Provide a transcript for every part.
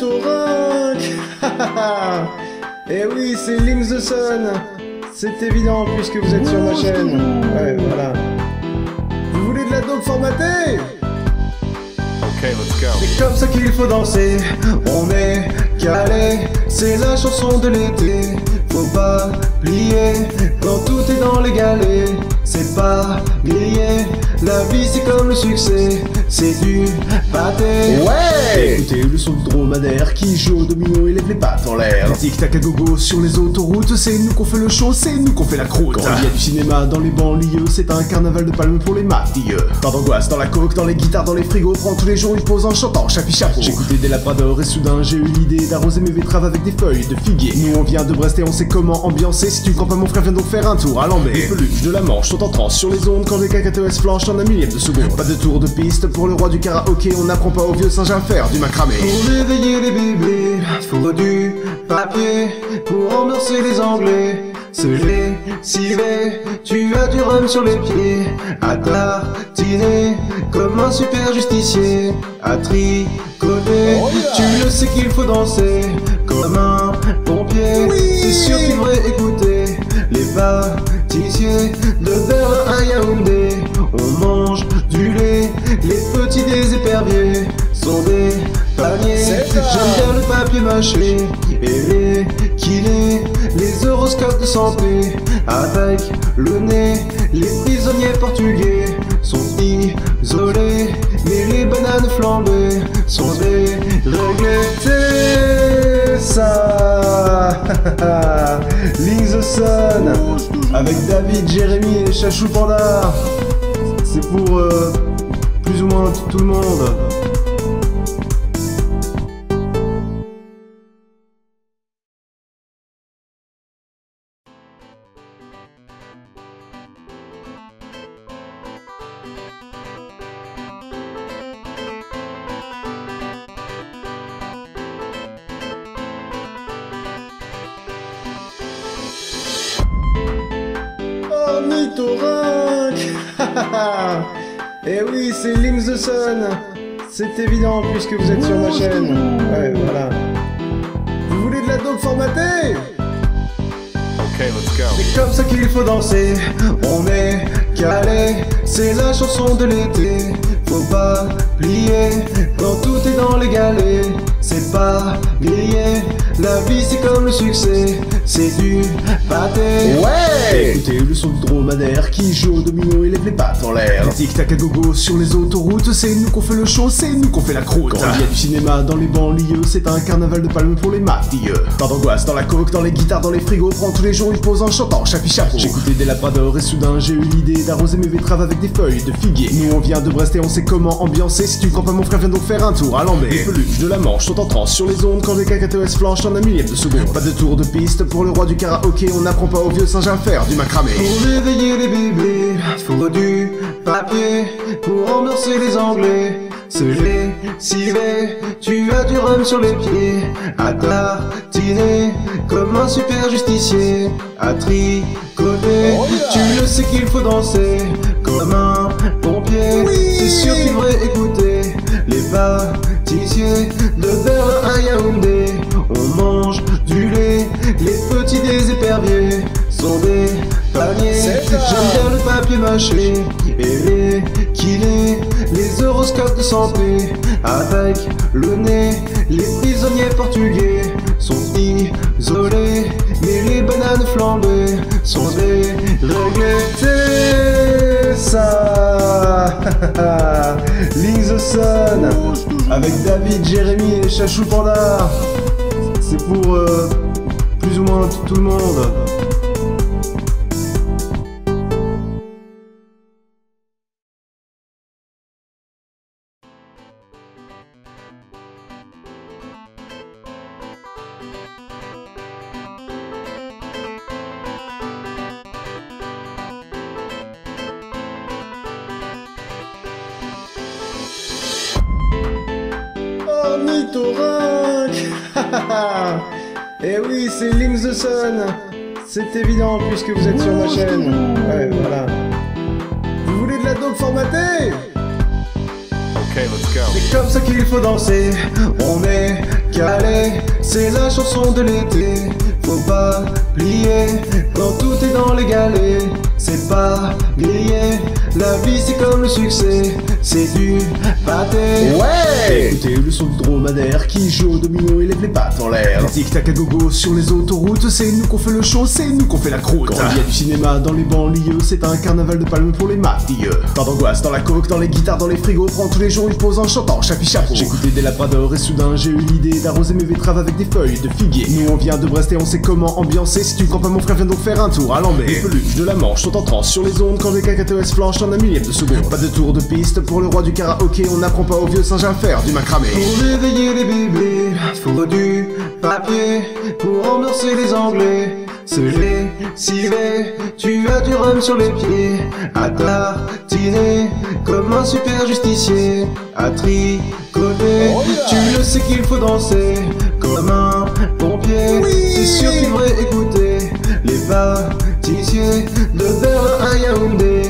Ornithorynque. Eh oui, c'est Link the Sun. C'est évident puisque vous êtes sur ma chaîne. Ouais, voilà. Vous voulez de la dope formatée? Ok, let's go. C'est comme ça qu'il faut danser. On est calé, c'est la chanson de l'été. Faut pas plier quand tout est dans les galets. C'est pas grillé, la vie c'est comme le succès. C'est du pâté. Ouais! Écoutez le son du dromadaire qui joue au domino et lève les pattes en l'air. Tic-tac à gogo sur les autoroutes, c'est nous qu'on fait le show, c'est nous qu'on fait la croûte. Quand il y a du cinéma dans les banlieues, c'est un carnaval de palmes pour les mafieux. Pas d'angoisse dans la coke, dans les guitares, dans les frigos. Prends tous les jours une pause en chantant chapi chapeau. J'écoutais des labradors et soudain j'ai eu l'idée d'arroser mes betteraves avec des feuilles de figuier. Nous on vient de Brest et on sait comment ambiancer. Si tu crois pas mon frère, viens donc faire un tour à Lambert. Les peluches de la Manche sont en transe sur les ondes quand les cacatoès flanchent en un millième de seconde. Pas de tour de piste pour le roi du karaoké, on n'apprend pas au vieux singe à faire du macramé. Pour réveiller les bébés, faut du papier pour ambiancer les Anglais. Se lessiver, tu as du rhum sur les pieds, à tartiner comme un super justicier, à tricoter, tu le sais qu'il faut danser comme un pompier. C'est sûr qu'il devrait écouter les pâtissiers de Berlin à Yaoundé. On mange du lait, les petits des éperviers sont des paniers. J'aime bien le papier mâché et les kinés, les horoscopes de santé avec le nez. Les prisonniers portugais sont isolés, mais les bananes flambées sont déréglées. C'est ça. Link the Sun avec David, Jérémy et Chachou Panda. C'est pour plus ou moins tout le monde. Ornithorynque. Eh oui, c'est Link the Sun. C'est évident puisque vous êtes sur ma chaîne. Ouais, voilà. Vous voulez de la dope formatée? Ok, let's go. C'est comme ça qu'il faut danser. On est calé, c'est la chanson de l'été. Faut pas plier quand tout est dans les galets. C'est pas grillé, la vie c'est comme le succès. C'est du pâté. Ouais! Écoutez le son du dromadaire qui joue au domino et lève les pattes en l'air. Tic-tac à gogo sur les autoroutes, c'est nous qu'on fait le show, c'est nous qu'on fait la croûte. Quand il y a du cinéma dans les banlieues, c'est un carnaval de palmes pour les mafieux. Pas d'angoisse dans la coke, dans les guitares, dans les frigos. Prends tous les jours une pause en chantant chapi chapeau. J'écoutais des labradors et soudain j'ai eu l'idée d'arroser mes betteraves avec des feuilles de figuier. Nous on vient de Brest et on sait comment ambiancer. Si tu crois pas mon frère, viens donc faire un tour à Lambert. Les peluches de la Manche sont en transe sur les ondes quand les cacatoès flanchent en un millième de seconde. Pas de tour de piste pour le roi du karaoké, on n'apprend pas au vieux singe à faire du macramé. Pour réveiller les bébés, faut du papier pour ambiancer les Anglais. Se lessiver, tu as du rhum sur les pieds, à tartiner comme un super justicier, à tricoter, tu le sais qu'il faut danser comme un pompier. C'est sûr qu'il devrait écouter les pâtissiers de Berlin à Yaoundé. On mange du lait, les petits des éperviers sont des paniers. J'aime bien le papier mâché et les kinés, les horoscopes de santé avec le nez. Les prisonniers portugais sont isolés, mais les bananes flambées sont déréglées. C'est ça. Link the Sun avec David, Jérémy et Chachou Panda. C'est pour plus ou moins tout le monde. Ornithorynque. Eh oui, c'est Link the Sun. C'est évident puisque vous êtes sur ma chaîne. Ouais, voilà. Vous voulez de la dope formatée? Ok, let's go. C'est comme ça qu'il faut danser. On est calé, c'est la chanson de l'été. Faut pas plier quand tout est dans les galets. C'est pas grillé, la vie c'est comme le succès, c'est du pâté. Ouais. Écoutez le son du dromadaire qui joue au domino et lève les pattes en l'air. Tic-tac à gogo sur les autoroutes, c'est nous qu'on fait le show, c'est nous qu'on fait la croûte. Quand il y a du cinéma dans les banlieues, c'est un carnaval de palmes pour les mafieux. Pas d'angoisse dans la coke, dans les guitares, dans les frigos, prends tous les jours une pause en chantant chapi chapeau. J'écoutais des labradors et soudain j'ai eu l'idée d'arroser mes betteraves avec des feuilles de figuier. Nous on vient de Brest et on sait comment ambiancer. Si tu crois pas mon frère, viens donc faire un tour à Lambé. Les peluches de la Manche sont en transe sur les ondes quand les cacatoès flanchent en un millième de seconde. Pas de tour de piste pour le roi du karaoké, on n'apprend pas aux vieux singes à faire du macramé. Pour réveiller les bébés, faut du papier pour ambiancer les Anglais. Se lessiver, tu as du rhum sur les pieds, à tartiner comme un super justicier, à tricoter, tu le sais qu'il faut danser comme un pompier. C'est sûr qu'il devrait écouter les pâtissiers de Berlin à Yaoundé.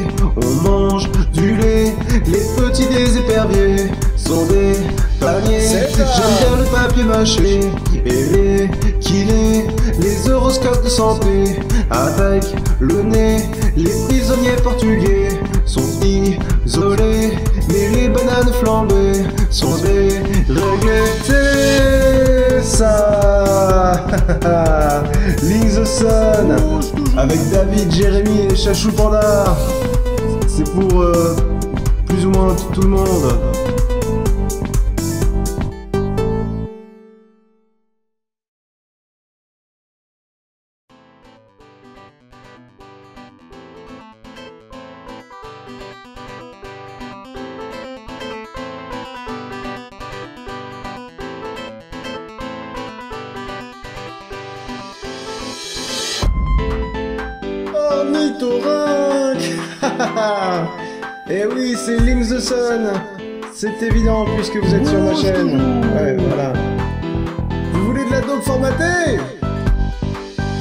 On mange du lait, les petits des éperviers sont des paniers. J'aime bien le papier mâché et les kinés, les horoscopes de santé avec le nez. Les prisonniers portugais sont isolés, mais les bananes flambées sont déréglées. C'est ça. Link the Sun avec David, Jérémy et Chachou Panda. C'est pour plus ou moins tout le monde. Ornithorynque. Et oui, c'est Link the Sun. C'est évident puisque vous êtes sur ma chaîne. Ouais, voilà. Vous voulez de la dope formatée?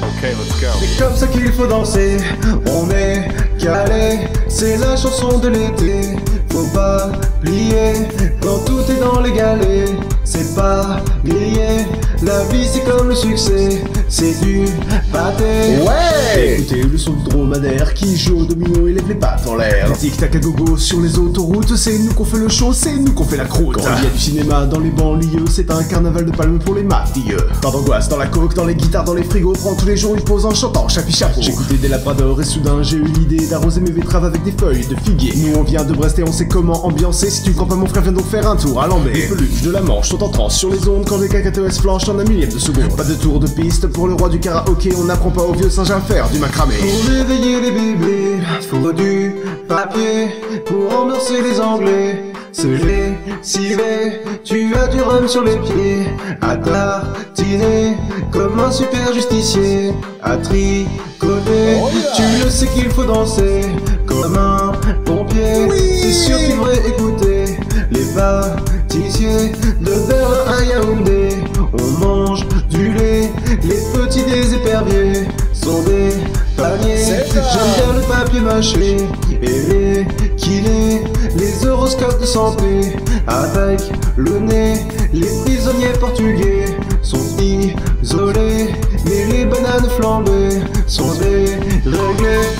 Okay, let's go. C'est comme ça qu'il faut danser. On est calé, c'est la chanson de l'été. Faut pas plier quand tout est dans les galets. C'est pas grillé, la vie c'est comme le succès, c'est du pâté. Ouais. Écoutez le son du dromadaire qui joue au domino et lève les pattes en l'air. Tic-tac à gogo sur les autoroutes, c'est nous qu'on fait le show, c'est nous qu'on fait la croûte. Quand il y a du cinéma dans les banlieues, c'est un carnaval de palmes pour les mafieux. Pas d'angoisse dans la coke, dans les guitares, dans les frigos, prends tous les jours une pause en chantant chapi chapeau. J'écoutais des labradors et soudain j'ai eu l'idée d'arroser mes betteraves avec des feuilles de figuier. Nous on vient de Brest et on sait comment ambiancer. Si tu crois pas mon frère, viens donc faire un tour à Lambé. Les peluches de la Manche sont en transe sur les ondes quand les cacatoès flanchent en un millième de seconde. Pas de tour de piste pour le roi du karaoké, on n'apprend pas aux vieux singes à faire du macramé. Pour réveiller les bébés, faut du papier pour ambiancer les Anglais. Se lessiver, tu as du rhum sur les pieds, à tartiner comme un super justicier, à tricoter, tu le sais qu'il faut danser comme un pompier. C'est sûr qu'il devrait écouter les pâtissiers de Berlin à Yaoundé. On mange du lait, les petits des éperviers sont des paniers. J'aime bien le papier mâché et les kinés, les horoscopes de santé avec le nez. Les prisonniers portugais sont isolés, mais les bananes flambées sont déréglées.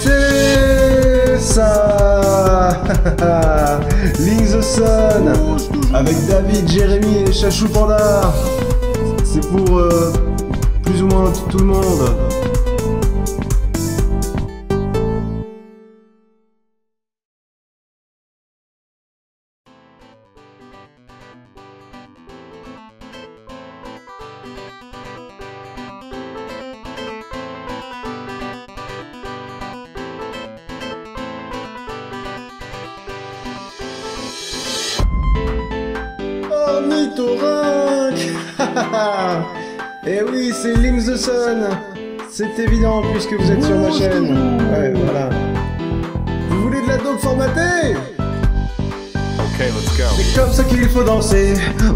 C'est ça. Link the Sun avec David, Jérémy et Chachou Panda. C'est pour plus ou moins tout le monde. Ornithorynque. Et oui, c'est Link the Sun. C'est évident puisque vous êtes sur ma chaîne. Ouais, voilà. Vous voulez de la dope formatée? Okay, let's go. C'est comme ça qu'il faut danser.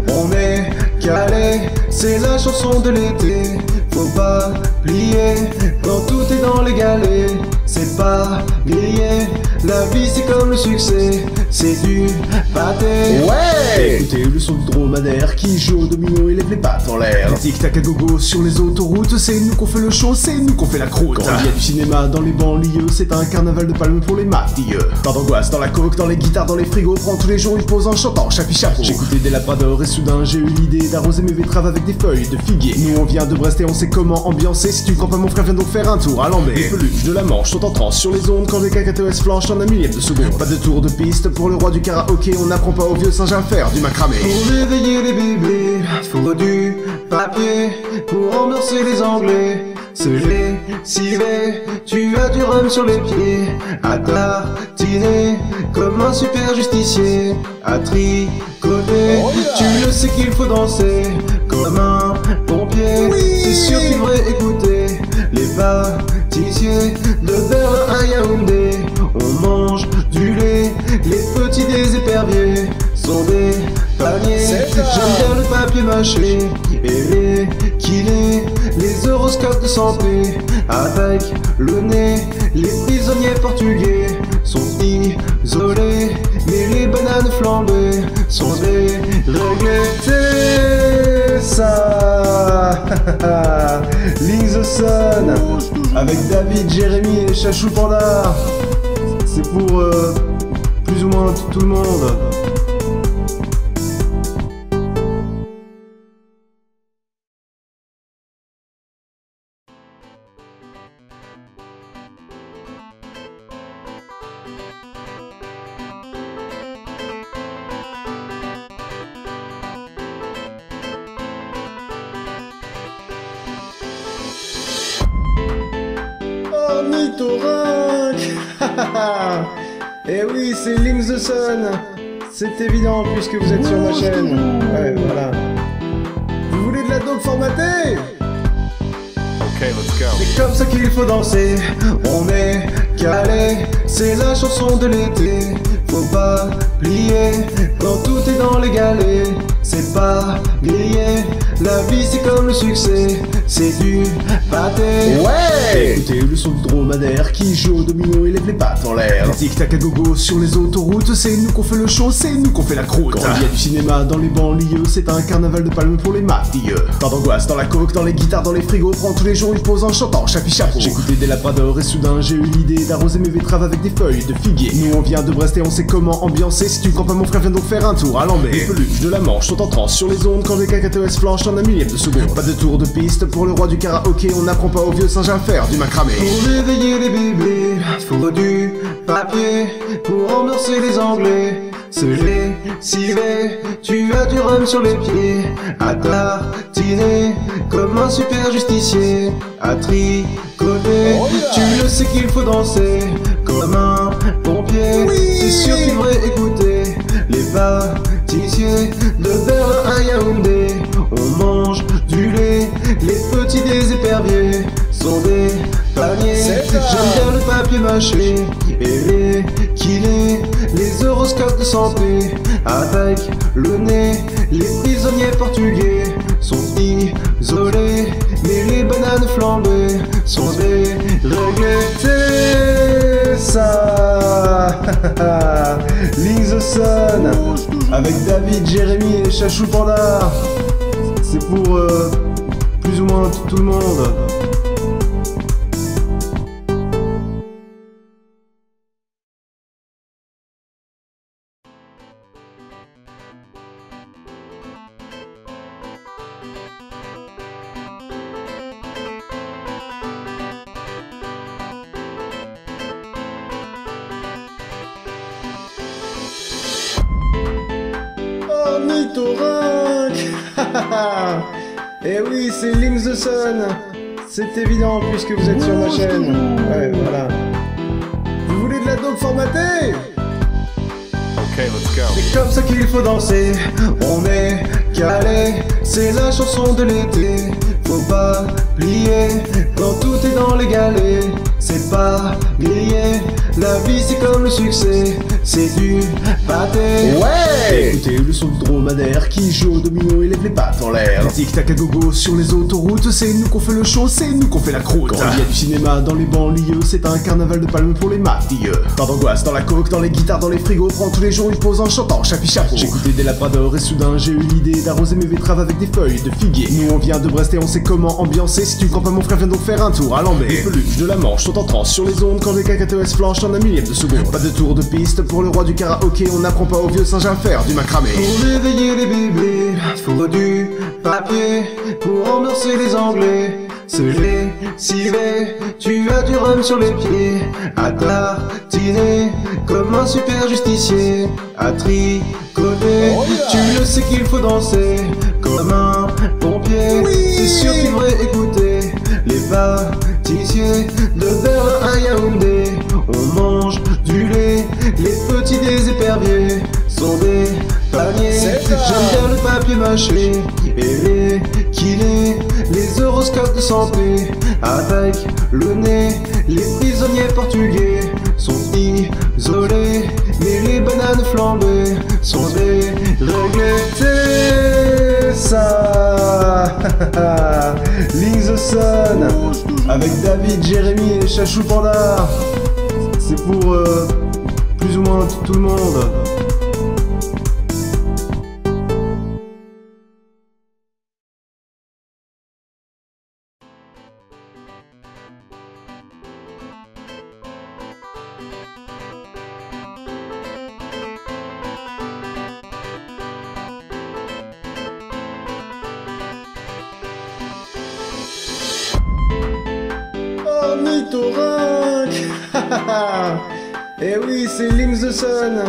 On est calé, c'est la chanson de l'été. Faut pas plier quand tout est dans les galets. C'est pas grillé, la vie c'est comme le succès, c'est du pâté. Ouais. Écoutez le son du dromadaire dromadaire qui joue au domino et lève les pattes en l'air. Tic-tac à gogo sur les autoroutes, c'est nous qu'on fait le show, c'est nous qu'on fait la croûte. Quand il y a du cinéma dans les banlieues, c'est un carnaval de palmes pour les mafieux. Pas d'angoisse dans la coke, dans les guitares, dans les frigos, prends tous les jours une pause en chantant chapi chapeau. J'écoutais des labradors et soudain j'ai eu l'idée d'arroser mes betteraves avec des feuilles de figuier. Nous on vient de Brest et on sait comment ambiancer. Si tu crois pas mon frère, viens donc faire un tour à Lambert. Les peluches de la Manche sont en transe sur les ondes quand les cacatoès flanchent en un millième de seconde. Pas de tour de piste pour le roi du karaoké, on n'apprend pas aux vieux singes à faire du macramé. Pour réveiller les bébés, faut du papier. Pour ambiancer les Anglais, se les cirer. Tu as du rhum sur les pieds, à tartiner comme un super justicier. À tricoter, tu le sais qu'il faut danser comme un pompier. C'est sûr qu'il devrait écouter les pâtissiers de Berlin à Yaoundé. On mange du lait, les petits des éperviers sont des paniers. J'aime bien le papier mâché et les kinés, les horoscopes de santé avec le nez. Les prisonniers portugais sont isolés, mais les bananes flambées sont déréglées. C'est ça. Link the Sun avec David, Jérémy et Chachou Panda. C'est pour plus ou moins tout le monde. Ornithorynque. Et oui, c'est Link the Sun. C'est évident puisque vous êtes sur ma chaîne. Ouais, voilà. Vous voulez de la dope formatée? Okay, let's go. C'est comme ça qu'il faut danser, on est calé, c'est la chanson de l'été. Faut pas plier, quand tout est dans les galets, c'est pas grillé. La vie c'est comme le succès, c'est du pâté. Ouais. Écoutez le son du dromadaire qui joue au domino et lève les pattes en l'air. Tic-tac à gogo sur les autoroutes, c'est nous qu'on fait le show, c'est nous qu'on fait la croûte. Quand il y a du cinéma dans les banlieues, c'est un carnaval de palmes pour les mafieux. Pas d'angoisse dans la coke, dans les guitares, dans les frigos, prends tous les jours une pause en chantant chapi chapeau. J'écoutais des labradors et soudain j'ai eu l'idée d'arroser mes betteraves avec des feuilles de figuier. Nous on vient de Brest et on sait comment ambiancer. Si tu crois pas mon frère, viens donc faire un tour à Lambert. Les peluches de la Manche sont en transe sur les ondes quand les cacatoès flanchent en un millième de seconde. Pas de tour de piste pour le roi du karaoké, on n'apprend pas aux vieux singes à faire du macramé. Pour réveiller les bébés, faut du papier. Pour ambiancer les Anglais, se les cirer. Tu as du rhum sur les pieds, à tartiner comme un super justicier. À tricoter, tu le sais qu'il faut danser comme un pompier. C'est sûr qu'il devrait écouter les pâtissiers de Berlin à Yaoundé. On mange du lait, les petits des éperviers sont des paniers. J'aime bien le papier mâché et les kinés, les horoscopes de santé avec le nez. Les prisonniers portugais sont isolés, mais les bananes flambées sont déréglées. C'est ça. Link the Sun avec David, Jérémy et Chachou Panda. C'est pour plus ou moins tout le monde. Ornithorynque. Et oui, c'est Link the Sun. C'est évident puisque vous êtes sur ma chaîne. Ouais, voilà. Vous voulez de la dope formatée? Okay, let's go. C'est comme ça qu'il faut danser, on est calé, c'est la chanson de l'été. Faut pas plier, quand tout est dans les galets, c'est pas grillé. La vie c'est comme le succès, c'est du pâté. Ouais. Écoutez le son du dromadaire qui joue au domino et lève les pattes en l'air. Tic-tac à gogo sur les autoroutes, c'est nous qu'on fait le show, c'est nous qu'on fait la croûte. Quand il y a du cinéma dans les banlieues, c'est un carnaval de palmes pour les mafieux. Pas d'angoisse dans la coke, dans les guitares, dans les frigos, prends tous les jours une pause en chantant chapi chapeau. J'écoutais des labradors et soudain j'ai eu l'idée d'arroser mes betteraves avec des feuilles de figuier. Nous on vient de Brest et on sait comment ambiancer. Si tu crois pas mon frère, viens donc faire un tour à Lambert. Les peluches de la Manche sont en transe sur les ondes quand les KKTS flanchent en un millième de seconde. Pas de tour de piste pour le roi du karaoké, on n'apprend pas au vieux singe à faire du macramé. Pour réveiller les bébés, faut du papier. Pour ambiancer les Anglais, se lessiver. Tu as du rhum sur les pieds, à tartiner comme un super justicier, à tricoter. Tu le sais qu'il faut danser comme un pompier. C'est sûr qu'il devrait écouter les pâtissiers de Berlin à Yaoundé. On mange du lait, les petits des éperviers sont des paniers. J'aime bien le papier mâché et les kinés, les horoscopes de santé avec le nez. Les prisonniers portugais sont isolés, mais les bananes flambées sont déréglées. C'est ça. Link the Sun avec David, Jérémy et Chachou Panda. C'est pour plus ou moins tout le monde. Ornithorynque. Eh oui, c'est Link the Sun.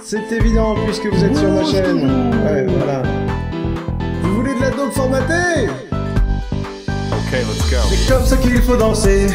C'est évident puisque vous êtes sur ma chaîne. Ouais, voilà. Vous voulez de la dope formatée? Okay, let's go. C'est comme ça qu'il faut danser,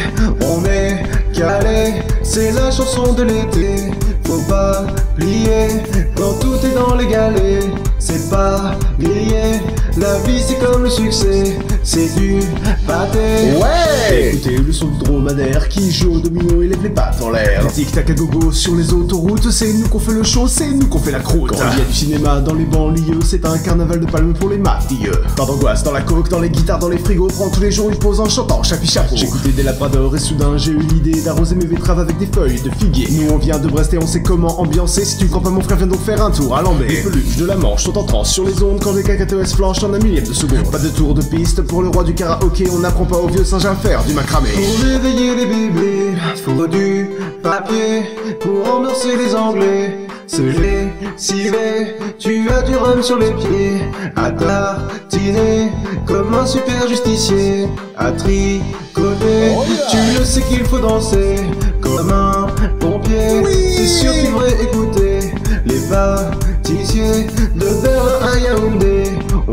on est calé. C'est la chanson de l'été, faut pas plier quand tout est dans les galets. C'est pas grillé, la vie c'est comme le succès, c'est du pâté. Ouais. Écoutez le son du dromadaire qui joue au domino et lève les pattes en l'air. Tic-tac à gogo sur les autoroutes, c'est nous qu'on fait le show, c'est nous qu'on fait la croûte. Quand il y a du cinéma dans les banlieues, c'est un carnaval de palmes pour les mafieux. Pas d'angoisse dans la coke, dans les guitares, dans les frigos, prends tous les jours une pause en chantant chapi chapeau. J'écoutais des labradors et soudain j'ai eu l'idée d'arroser mes betteraves avec des feuilles de figuier. Nous on vient de Brest et on sait comment ambiancer. Si tu crois pas mon frère, viens donc faire un tour à Lambert. Les peluches de la Manche sont en transe sur les ondes quand les KKTS flanchent en un millième de seconde. Pas de tour de piste pour le roi du karaoké, on n'apprend pas au vieux singe à faire du macramé. Pour réveiller les bébés, faut du papier. Pour ambiancer les Anglais, se lessiver. Tu as du rhum sur les pieds, à tartiner comme un super justicier, à tricoter. Tu le sais qu'il faut danser comme un pompier. C'est sûr qu'il devrait écouter les pâtissiers de Berlin à Yaoundé.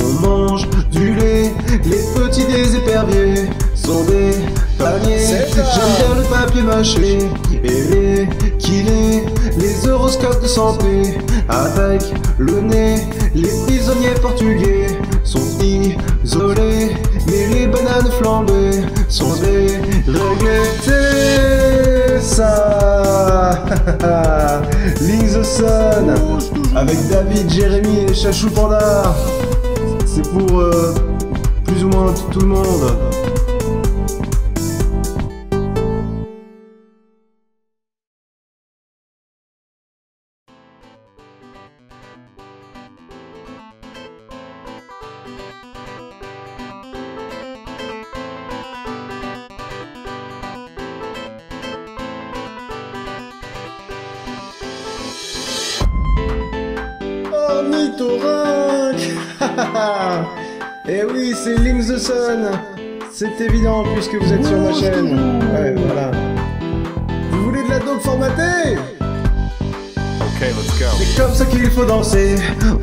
On mange du lait, les petits des éperviers sont des paniers. J'aime bien le papier mâché et les kinés, les horoscopes de santé avec le nez. Les prisonniers portugais sont isolés, mais les bananes flambées sont déréglées. C'est ça. Link the Sun avec David, Jérémy et Chachou Panda. C'est pour plus ou moins tout le monde. Ornithorynque. Eh oui, c'est Link the Sun. C'est évident puisque vous êtes sur ma chaîne. Ouais, voilà. Vous voulez de la dope formatée? Okay, let's go. C'est comme ça qu'il faut danser,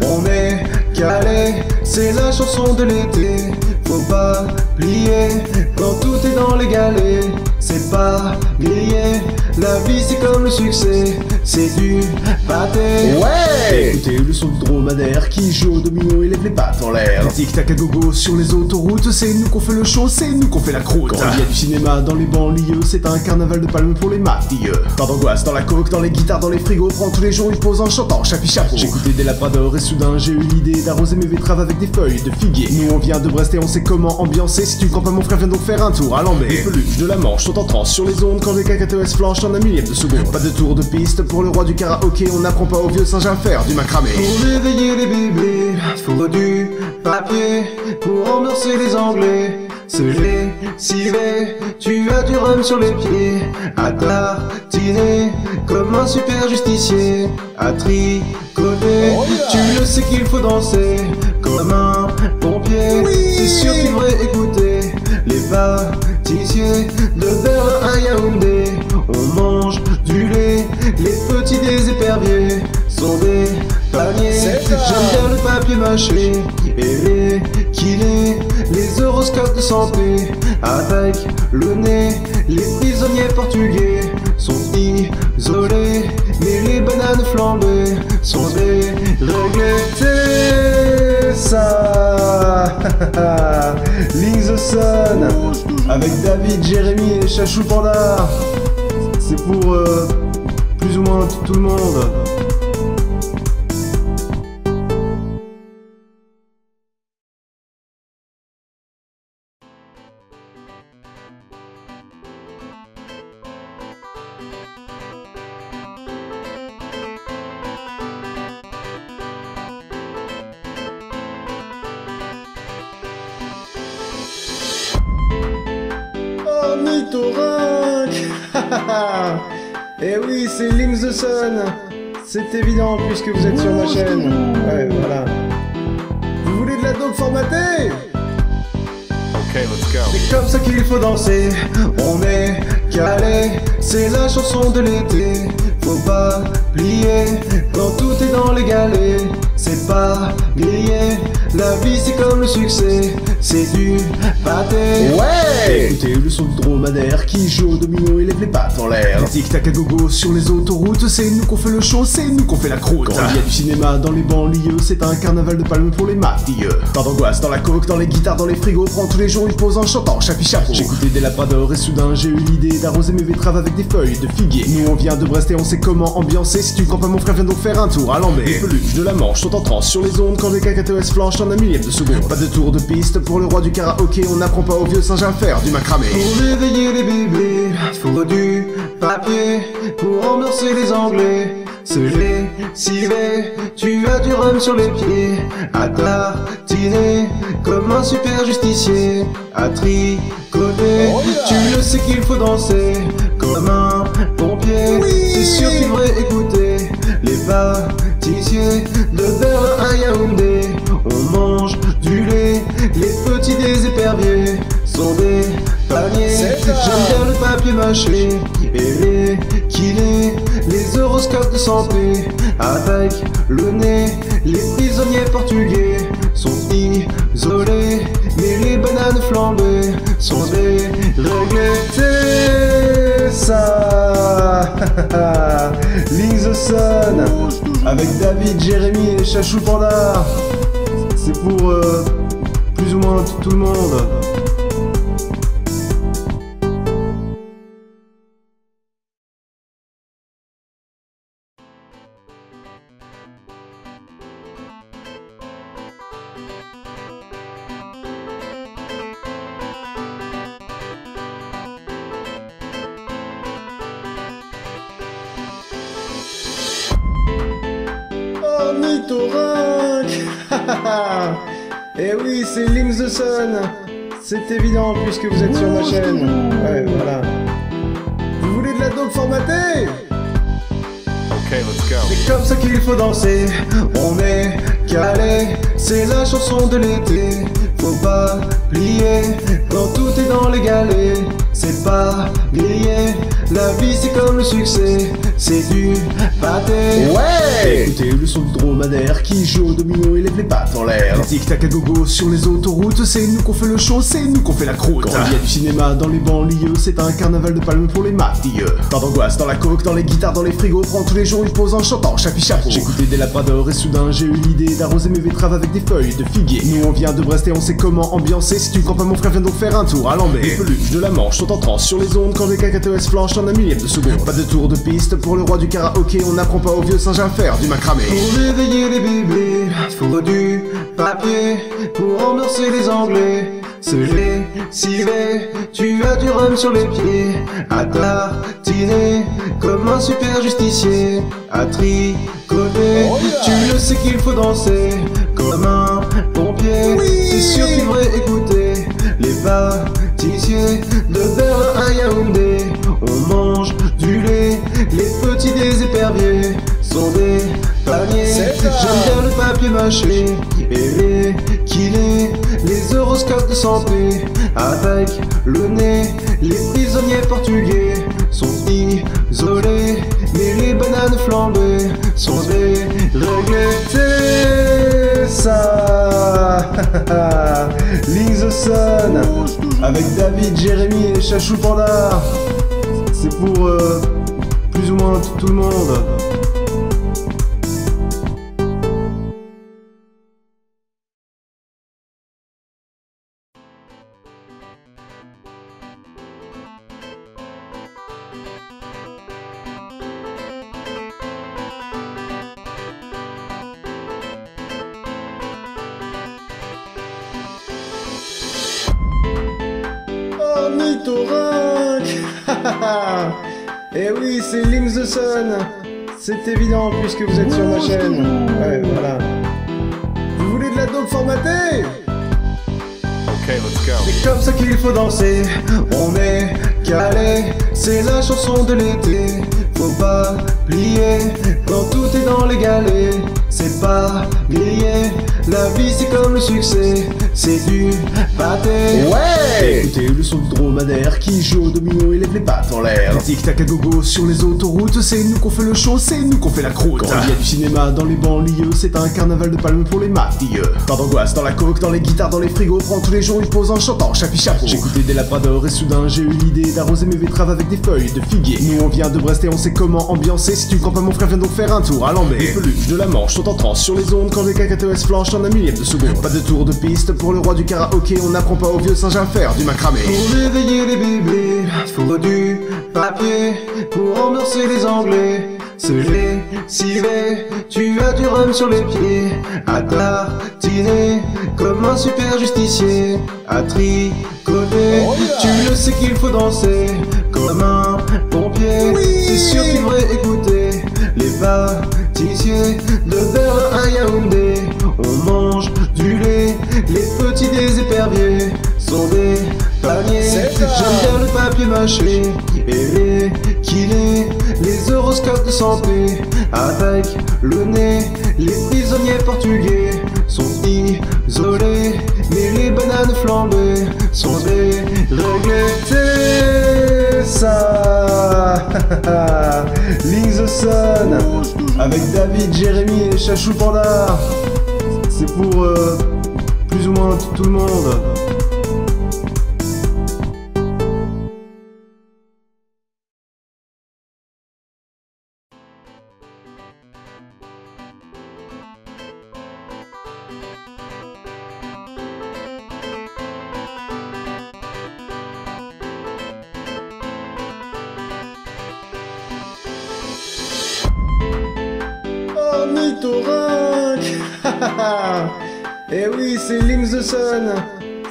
on est calé. C'est la chanson de l'été, faut pas plier quand tout est dans les galets. C'est pas grillé, la vie c'est comme le succès, c'est du pâté. Ouais. Écoutez le son du dromadaire qui joue au domino et lève les pattes en l'air. Tic-tac à gogo sur les autoroutes, c'est nous qu'on fait le show, c'est nous qu'on fait la croûte. Quand il y a du cinéma dans les banlieues, c'est un carnaval de palmes pour les mafieux. Pas d'angoisse dans la coke, dans les guitares, dans les frigos, prends tous les jours une pause en chantant chapi chapeau. J'écoutais des labradors et soudain j'ai eu l'idée d'arroser mes betteraves avec des feuilles de figuier. Nous on vient de Brest et on sait comment ambiancer. Si tu crois pas mon frère, viens donc faire un tour à Lambert. Les peluches de la Manche sont en transe sur les ondes quand les cacatoès flanchent en un millième de seconde. Pas de tour de piste pour le roi du karaoké, on n'apprend pas aux vieux singes à faire du macramé. Pour réveiller les bébés, faut du papier. Pour ambiancer les Anglais, se lessiver. Tu as du rhum sur les pieds, à tartiner comme un super justicier, à tricoter. Tu le sais qu'il faut danser comme un pompier. C'est sûr qu'il devrait écouter les pâtissiers de Berlin à Yaoundé. On mange du lait, les petits des éperviers sont des paniers. J'aime bien le papier mâché et les kinés, les horoscopes de santé avec le nez. Les prisonniers portugais sont isolés, mais les bananes flambées sont déréglées. C'est ça. Link the Sun avec David, Jérémy et Chachou Panda. C'est pour plus ou moins tout le monde. Ornithorynque. Et oui, c'est Link the Sun. C'est évident puisque vous êtes sur ma chaîne. Ouais, voilà. Vous voulez de la dope formatée? Okay, let's go. C'est comme ça qu'il faut danser, on est calé, c'est la chanson de l'été. Faut pas plier, quand tout est dans les galets, c'est pas grillé. La vie c'est comme le succès, c'est du pâté. Ouais. Écoutez le son du dromadaire qui joue au domino et lève les pattes en l'air. Tic-tac à gogo sur les autoroutes, c'est nous qu'on fait le show, c'est nous qu'on fait la croûte. Quand il y a du cinéma dans les banlieues, c'est un carnaval de palmes pour les mafieux. Pas d'angoisse dans la coke, dans les guitares, dans les frigos, prends tous les jours une pause en chantant chapi chapeau. J'écoutais des labradors et soudain j'ai eu l'idée d'arroser mes betteraves avec des feuilles de figuier. Nous on vient de Brest et on sait comment ambiancer. Si tu crois pas mon frère, viens donc faire un tour à Lambert. Les peluches de la Manche sont en transe sur les ondes quand les cacatoès flanchent en un millième de seconde. Pas de tour de piste pour le roi du karaoké, on n'apprend pas aux vieux singes à faire du macramé. Pour réveiller les bébés, faut du papier. Pour ambiancer les Anglais, se lessiver. Tu as du rhum sur les pieds, à tartiner comme un super justicier, à tricoter. Tu le sais qu'il faut danser comme un pompier. C'est sûr qu'il devrait écouter les pâtissiers de Berlin à Yaoundé. On mange du lait, les petits des éperviers sont des paniers. J'aime bien le papier mâché et les kinés, les horoscopes de santé avec le nez. Les prisonniers portugais sont isolés, mais les bananes flambées sont déréglées. C'est ça. Link the Sun avec David, Jérémy et Chachou Panda. C'est pour plus ou moins tout le monde. Ornithorynque. Et oui, c'est Link the Sun. C'est évident puisque vous êtes sur ma chaîne. Ouais, voilà. Vous voulez de la dope formatée? Okay, let's go. C'est comme ça qu'il faut danser, on est calé, c'est la chanson de l'été. Faut pas plier, quand tout est dans les galets, c'est pas grillé. La vie c'est comme le succès, c'est du pâté. Ouais. Écoutez le son du dromadaire qui joue au domino et lève les pattes en l'air. Tic-tac à gogo sur les autoroutes, c'est nous qu'on fait le show, c'est nous qu'on fait la croûte. Quand il y a du cinéma dans les banlieues, c'est un carnaval de palmes pour les mafieux. Pas d'angoisse dans la coke, dans les guitares, dans les frigos, prends tous les jours une pause en chantant chapi chapeau. J'écoutais des labradors et soudain j'ai eu l'idée d'arroser mes betteraves avec des feuilles de figuier. Nous on vient de Brest et on sait comment ambiancer. Si tu crois pas mon frère, viens donc faire un tour à Lambé. Les peluches de la Manche sont en transe sur les ondes quand les cacatoès flanchent en un millième de seconde. Pas de tour de piste pour le roi du karaoké, on n'apprend pas au vieux singe à faire du macramé. Pour réveiller les bébés, faut du papier. Pour endorser les Anglais, se lessiver. Tu as du rhum sur les pieds, à tartiner comme un super justicier. À tricoter, tu le sais qu'il faut danser comme un pompier. C'est sûr qu'il devrait écouter les pâtissiers de Berlin à Yaoundé. On mange du lait, les petits des éperviers sont des paniers. J'aime bien le papier mâché et les kinés, les horoscopes de santé avec le nez. Les prisonniers portugais sont isolés, mais les bananes flambées sont déréglées. C'est ça. Link the Sun avec David, Jérémy et Chachou Panda. C'est pour plus ou moins tout le monde. Ornithorynque. Et oui, c'est Link the Sun. C'est évident puisque vous êtes sur ma chaîne. Ouais, voilà. Vous voulez de la dope formatée? Okay, let's go. C'est comme ça qu'il faut danser. On est calé, c'est la chanson de l'été. Faut pas plier quand tout est dans les galets. C'est pas grillé, la vie c'est comme le succès, c'est du pâté. Ouais. Écoutez le son du dromadaire qui joue au domino et lève les pattes en l'air. Tic-tac à gogo sur les autoroutes, c'est nous qu'on fait le show, c'est nous qu'on fait la croûte. Quand il y a du cinéma dans les banlieues, c'est un carnaval de palmes pour les mafieux. Pas d'angoisse dans la coke, dans les guitares, dans les frigos, prends tous les jours une pause en chantant chapi chapeau. J'écoutais des labradors et soudain j'ai eu l'idée d'arroser mes betteraves avec des feuilles de figuier. Nous on vient de Brest et on sait comment ambiancer. Si tu crois pas mon frère, viens donc faire un tour à Lambé. Les peluches de la Manche sont en transe sur les ondes quand les cacatoès flanchent en un millième de seconde. Pas de tour de piste pour le roi du karaoké, on n'apprend pas au vieux singe à faire du macramé. Pour réveiller les bébés, faut du papier. Pour endorser les Anglais, se lessiver. Tu as du rhum sur les pieds, à tartiner comme un super justicier. À tricoter, tu le sais qu'il faut danser comme un pompier. C'est sûr qu'il devrait écouter les pâtissiers de Berlin à Yaoundé. On mange du lait, les petits des éperviers sont des paniers. J'aime bien le papier mâché et les kinés, les horoscopes de santé avec le nez. Les prisonniers portugais sont isolés, mais les bananes flambées sont déréglées. C'est ça. Link the Sun avec David, Jérémy et Chachou Panda. C'est pour plus ou moins tout le monde. Ornithorynque. Et oui, c'est Link the Sun.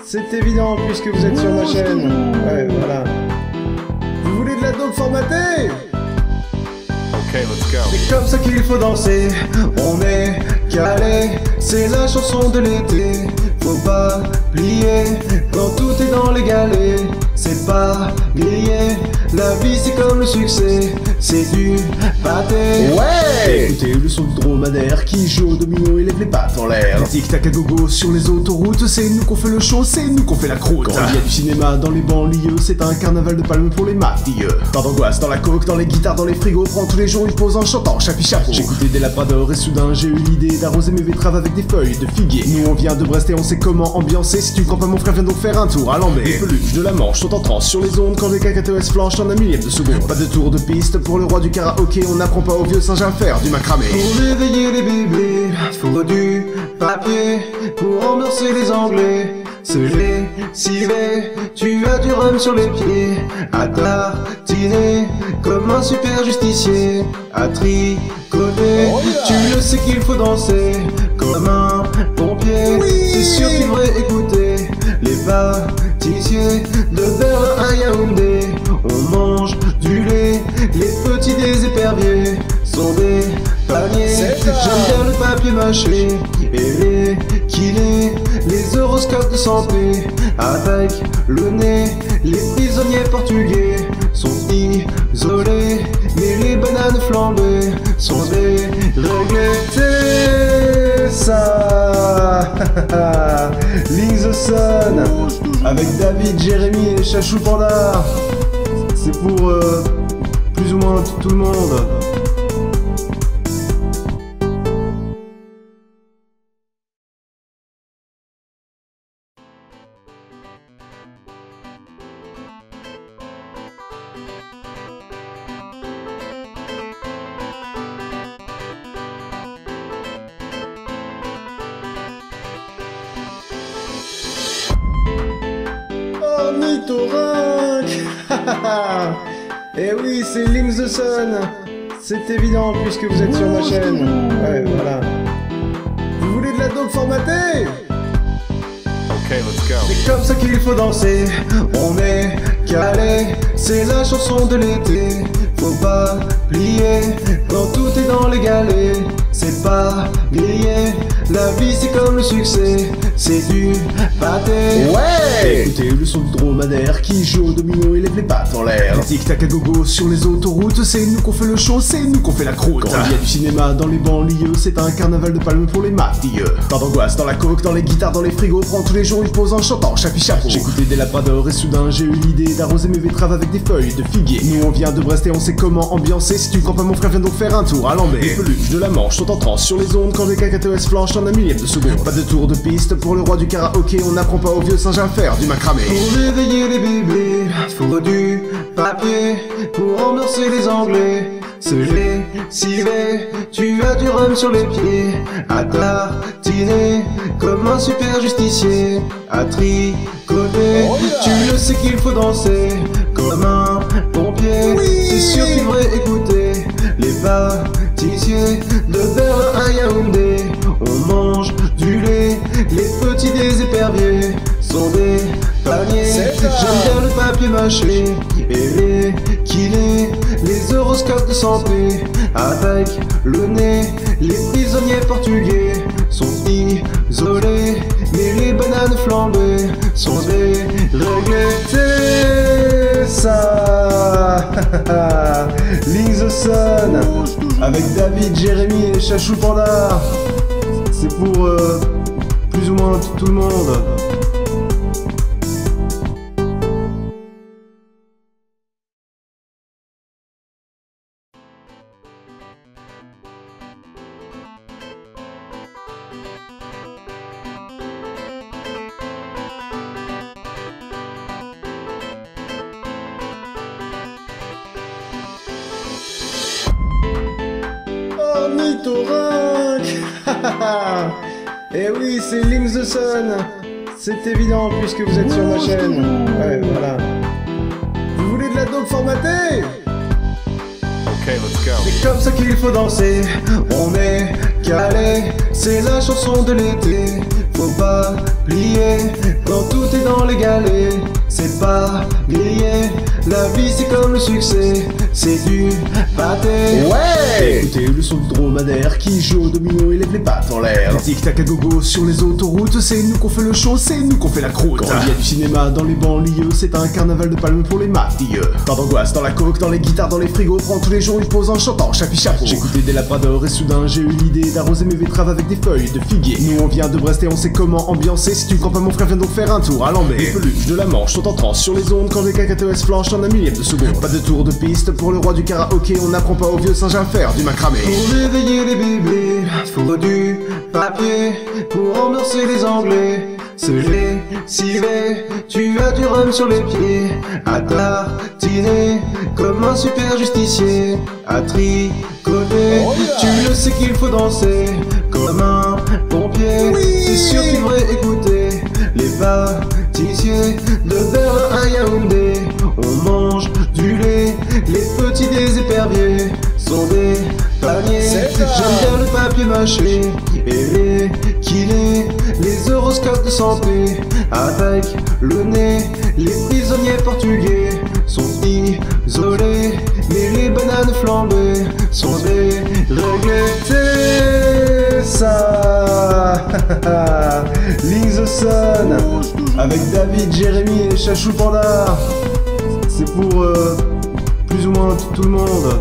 C'est évident puisque vous êtes sur ma chaîne. Ouais, voilà. Vous voulez de la dope formatée? Okay, let's go. C'est comme ça qu'il faut danser. On est calé, c'est la chanson de l'été. Faut pas plier quand tout est dans les galets. C'est pas pas grillé, la vie c'est comme le succès, c'est du pâté. Ouais. Écoutez le son du dromadaire qui joue au domino et lève les pattes en l'air. Tic-tac à gogo sur les autoroutes, c'est nous qu'on fait le show, c'est nous qu'on fait la croûte. Quand il y a du cinéma dans les banlieues, c'est un carnaval de palmes pour les mafieux. Pas d'angoisse dans la coke, dans les guitares, dans les frigos, prends tous les jours une pause en chantant chapi chapeau. J'écoutais des labradors et soudain j'ai eu l'idée d'arroser mes betteraves avec des feuilles de figuier. Nous on vient de Brest et on sait comment ambiancer. Si tu crois pas mon frère, viens donc faire un tour à Lambert. Les peluches de la Manche sont en transe sur les ondes quand les cacatoès flanchent en un millième de seconde. Pas de tour de piste pour le roi du karaoké, on n'apprend pas au vieux singe à faire du macramé. Pour réveiller les bébés, faut du papier. Pour ambiancer les Anglais, se lessiver, tu as du rhum sur les pieds. À tartiner comme un super justicier. À tricoter, tu le sais qu'il faut danser comme un pompier. C'est sûr qu'il devrait écouter les pâtissiers de Berlin à Yaoundé. On mange du lait, les petits des éperviers sont des paniers. J'aime bien le papier mâché et les kinés, les horoscopes de santé avec le nez. Les prisonniers portugais sont isolés, mais les bananes flambées sont déréglées. C'est ça. Link the Sun avec David, Jérémy et Chachou Panda. C'est pour plus ou moins tout le monde. Ornithorynque. Eh oui, c'est Link the Sun. C'est évident puisque vous êtes sur ma chaîne. Ouais, voilà. Vous voulez de la dope formatée? Okay, let's go. C'est comme ça qu'il faut danser. On est calé, c'est la chanson de l'été. Faut pas plier quand tout est dans les galets. C'est pas grillé, la vie c'est comme le succès, c'est du pâté. Ouais. Écoutez le son du dromadaire qui joue au domino et lève les pattes en l'air. Tic-tac à gogo sur les autoroutes, c'est nous qu'on fait le show, c'est nous qu'on fait la croûte. Quand il y a du cinéma dans les banlieues, c'est un carnaval de palmes pour les mafieux. Pas d'angoisse dans la coke, dans les guitares, dans les frigos, prends tous les jours une pause en chantant chapi chapeau. J'écoutais des labradors et soudain j'ai eu l'idée d'arroser mes betteraves avec des feuilles de figuier. Nous on vient de Brest et on sait comment ambiancer. Si tu crois pas mon frère, viens donc faire un tour à Lambert. Les peluches de la Manche sont en transe sur les ondes quand les cacatoès flanchent en un millième de seconde. Pas de tour de piste pour le roi du karaoké, on n'apprend pas au vieux singe à faire du macramé. Pour réveiller les bébés, faut du papier. Pour ambiancer les Anglais, se lessiver, tu as du rhum sur les pieds. À tartiner comme un super justicier. À tricoter, tu le sais qu'il faut danser comme un pompier. C'est sûr qu'il devrait écouter les pâtissiers de Berlin à Yaoundé. On mange du lait, les petits des éperviers sont des paniers. J'aime bien le papier mâché et les kinés, les horoscopes de santé avec le nez. Les prisonniers portugais sont isolés, mais les bananes flambées sont déréglées. C'est ça. Link the Sun avec David, Jérémy et Chachou Panda. C'est pour plus ou moins tout le monde. Ornithorynque. Eh oui, c'est Link the Sun. C'est évident puisque vous êtes sur ma chaîne. Ouais, voilà. Vous voulez de la dope formatée? Okay, let's go. C'est comme ça qu'il faut danser. On est calé, c'est la chanson de l'été. Faut pas plier quand tout est dans les galets. C'est pas grillé, la vie c'est comme le succès, c'est du pâté. Ouais. Écoutez le son du dromadaire qui joue au domino et lève les pattes en l'air. Tic-tac à gogo sur les autoroutes, c'est nous qu'on fait le show, c'est nous qu'on fait la croûte. Quand il y a du cinéma dans les banlieues, c'est un carnaval de palmes pour les mafieux. Pas d'angoisse dans la coke, dans les guitares, dans les frigos, prends tous les jours une pause en chantant chapi chapeau. J'écoutais des labradors et soudain j'ai eu l'idée d'arroser mes betteraves avec des feuilles de figuier. Nous on vient de Brest et on sait comment ambiancer. Si tu crois pas mon frère, viens donc faire un tour à Lambert. Les peluches de la Manche sont en transe sur les ondes quand les cacatoès flanchent en un millième de seconde. Pas de tour de piste pour le roi du karaoké, on n'apprend pas aux vieux singes à faire du macramé. Pour réveiller les bébés, faut du papier. Pour ambiancer les Anglais, se lessiver. Tu as du rhum sur les pieds, à tartiner comme un super justicier, à tricoter. Tu le sais qu'il faut danser comme un pompier. C'est sûr qu'il devrait écouter les pâtissiers de Berlin à Yaoundé. On mange du lait, les petits des éperviers sont des paniers. J'aime bien le papier mâché et les kinés, les horoscopes de santé avec le nez. Les prisonniers portugais sont isolés, mais les bananes flambées sont déréglées. C'est ça. Link the Sun avec David, Jérémy et Chachou Panda. C'est pour plus ou moins tout le monde.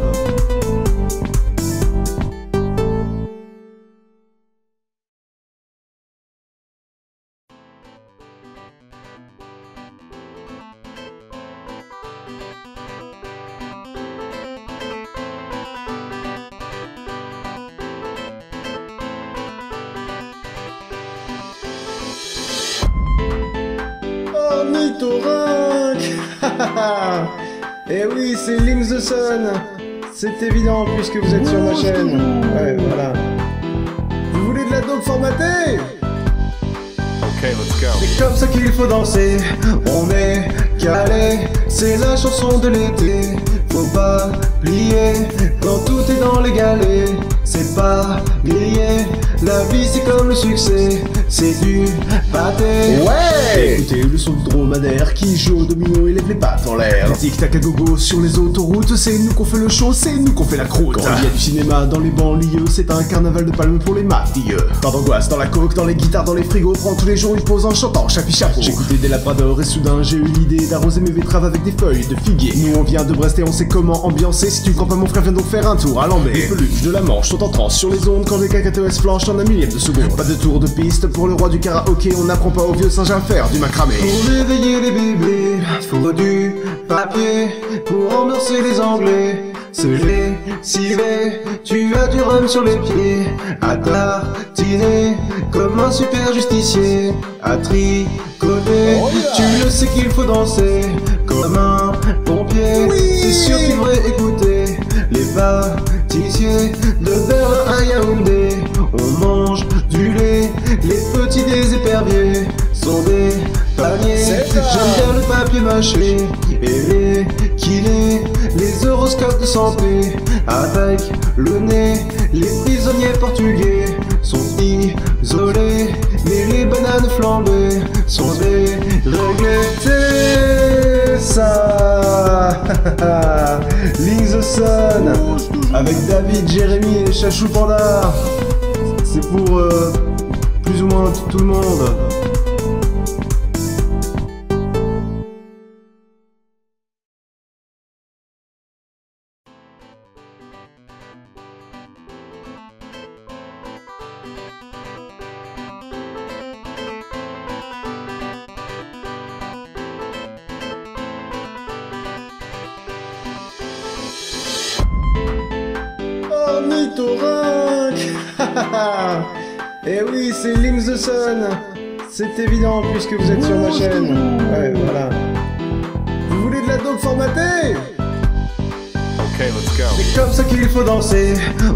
Ornithorynque. Et oui, c'est Link the Sun. C'est évident puisque vous êtes sur ma chaîne. Ouais, voilà. Vous voulez de la dope formatée? Okay, let's go. C'est comme ça qu'il faut danser, on est calé, c'est la chanson de l'été. Faut pas plier, quand tout est dans les galets, c'est pas grillé. La vie c'est comme le succès, c'est du pâté. Ouais. Écoutez le son du dromadaire qui joue au domino et lève les pattes en l'air. Tic-tac à gogo sur les autoroutes, c'est nous qu'on fait le show, c'est nous qu'on fait la croûte. Quand il y a du cinéma dans les banlieues, c'est un carnaval de palmes pour les mafieux. Pas d'angoisse dans la coke, dans les guitares, dans les frigos, prends tous les jours une pause en chantant chapi chapeau. J'écoutais des labradors et soudain j'ai eu l'idée d'arroser mes betteraves avec des feuilles de figuier. Nous on vient de Brest et on sait comment ambiancer. Si tu crois pas mon frère, viens donc faire un tour à Lambert. Les peluches de la Manche sont en transe sur les ondes quand les cacatoès flanchent en un millième de seconde. Pas de tour de piste pour le roi du karaoké, on n'apprend pas aux vieux singes à faire du macramé. Pour réveiller les bébés, faut du papier. Pour ambiancer les Anglais, se lessiver. Tu as du rhum sur les pieds, à tartiner comme un super justicier, à tricoter. Tu le sais qu'il faut danser comme un pompier. C'est sûr qu'il devrait écouter les pâtissiers de Berlin à Yaoundé. On mange du lait, les petits des éperviers sont des paniers. J'aime bien le papier mâché et les kinés, les horoscopes de santé avec le nez. Les prisonniers portugais sont isolés, mais les bananes flambées sont déréglées. C'est ça. Link the Sun avec David, Jérémy et Chachou Panda. C'est pour plus ou moins tout le monde. Ornithorynque. Et oui, c'est Link the Sun. C'est évident puisque vous êtes sur ma chaîne. Ouais, voilà. Vous voulez de la dope formatée? Okay, let's go. C'est comme ça qu'il faut danser,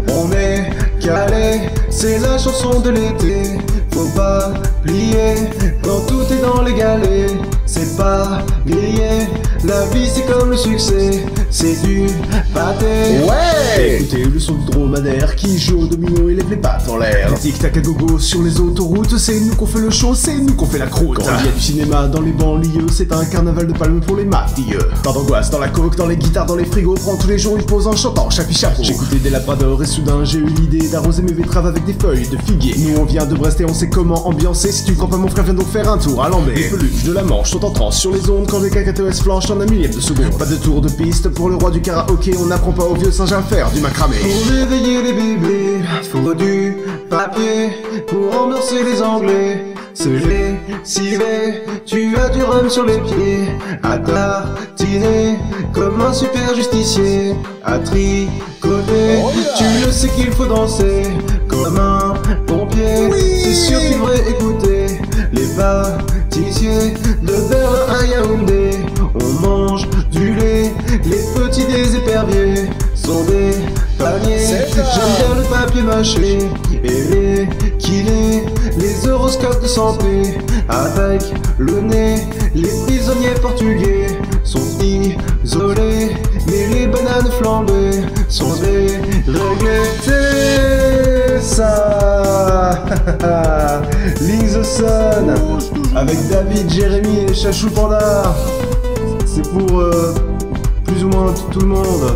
on est calé, c'est la chanson de l'été. Faut pas plier, quand tout est dans les galets, c'est pas grillé. La vie c'est comme le succès, c'est du pâté. Ouais. Écoutez le son du dromadaire qui joue au domino et lève les pattes en l'air. Tic-tac à gogo sur les autoroutes, c'est nous qu'on fait le show, c'est nous qu'on fait la croûte. Quand il y a du cinéma dans les banlieues, c'est un carnaval de palmes pour les mafieux. Pas d'angoisse dans la coke, dans les guitares, dans les frigos, prends tous les jours une pause en chantant chapi chapeau. J'écoutais des labradors et soudain j'ai eu l'idée d'arroser mes betteraves avec des feuilles de figuier. Nous on vient de Brest et on sait comment ambiancer. Si tu crois pas mon frère, viens donc faire un tour à Lambé. Les peluches de la Manche sont en transe sur les ondes quand les cacatoès flanchent en un millième de seconde. Pas de tour de piste pour le roi du karaoké, on n'apprend pas aux vieux singes à faire du macramé. Pour réveiller les bébés, faut du papier. Pour endorser les anglais, se lessiver. Tu as du rhum sur les pieds, à tartiner comme un super justicier, à tricoter. Tu le sais qu'il faut danser comme un pompier. C'est sûr qu'il devrait écouter les pâtissiers de Berlin à Yaoundé. On mange du lait, les petits des éperviers sont des paniers. J'aime bien le papier mâché et les kinés, les horoscopes de santé avec le nez. Les prisonniers portugais sont isolés, mais les bananes flambées sont déréglées. C'est ça. Link the Sun avec David, Jérémy et Chachou Panda. C'est pour plus ou moins tout le monde.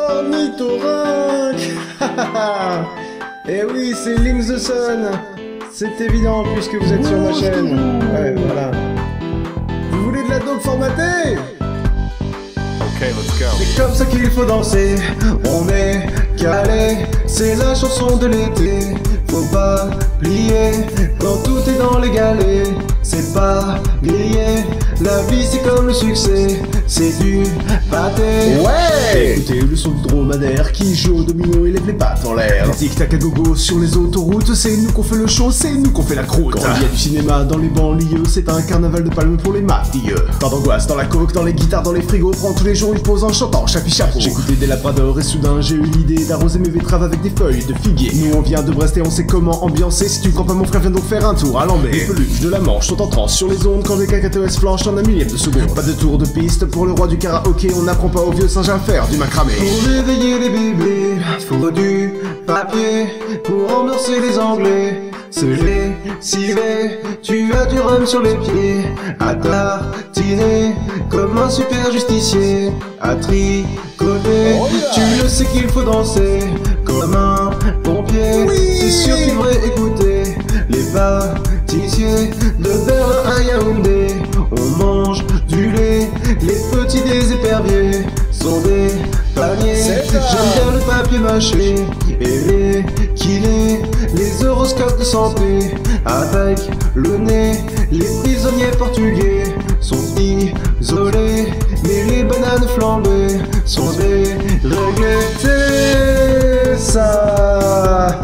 Ornithorynque. Et oui, c'est Link the Sun. C'est évident puisque vous êtes sur ma chaîne. Ouais, voilà. Vous voulez de la dope formatée? Okay, let's go. C'est comme ça qu'il faut danser, on est calé. C'est la chanson de l'été, faut pas plier. Quand tout est dans les galets, c'est pas grillé. La vie c'est comme le succès, c'est du pâté. Ouais. Écoutez le son du dromadaire qui joue au domino et lève les pattes en l'air. Tic-tac à gogo sur les autoroutes, c'est nous qu'on fait le show, c'est nous qu'on fait la croûte. Quand il y a du cinéma dans les banlieues, c'est un carnaval de palmes pour les mafieux. Pas d'angoisse dans la coke, dans les guitares, dans les frigos, prends tous les jours une pause en chantant chapi chapeau. J'écoutais des labradors et soudain j'ai eu l'idée d'arroser mes betteraves avec des feuilles de figuier. Nous on vient de Brest et on sait comment ambiancer. Si tu crois pas mon frère, viens donc faire un tour à Lambé. Les peluches de la Manche sont en transe sur les ondes quand les cacatoès flanchent en un millième de seconde. Pas de tour de piste pour le roi du karaoké, on n'apprend pas aux vieux singes à faire du macramé. Pour réveiller les bébés, faut du papier. Pour endorser les anglais, se lessiver. Tu as du rhum sur les pieds, à tartiner comme un super justicier, à tricoter. Tu le sais qu'il faut danser comme un pompier. C'est sûr qu'il devrait écouter les pâtissiers de Berlin à Yaoundé. On mange du lait, les petits des éperviers sont des paniers. J'aime bien le papier mâché et les kinés, les horoscopes de santé avec le nez. Les prisonniers portugais sont isolés, mais les bananes flambées sont déréglées. C'est ça.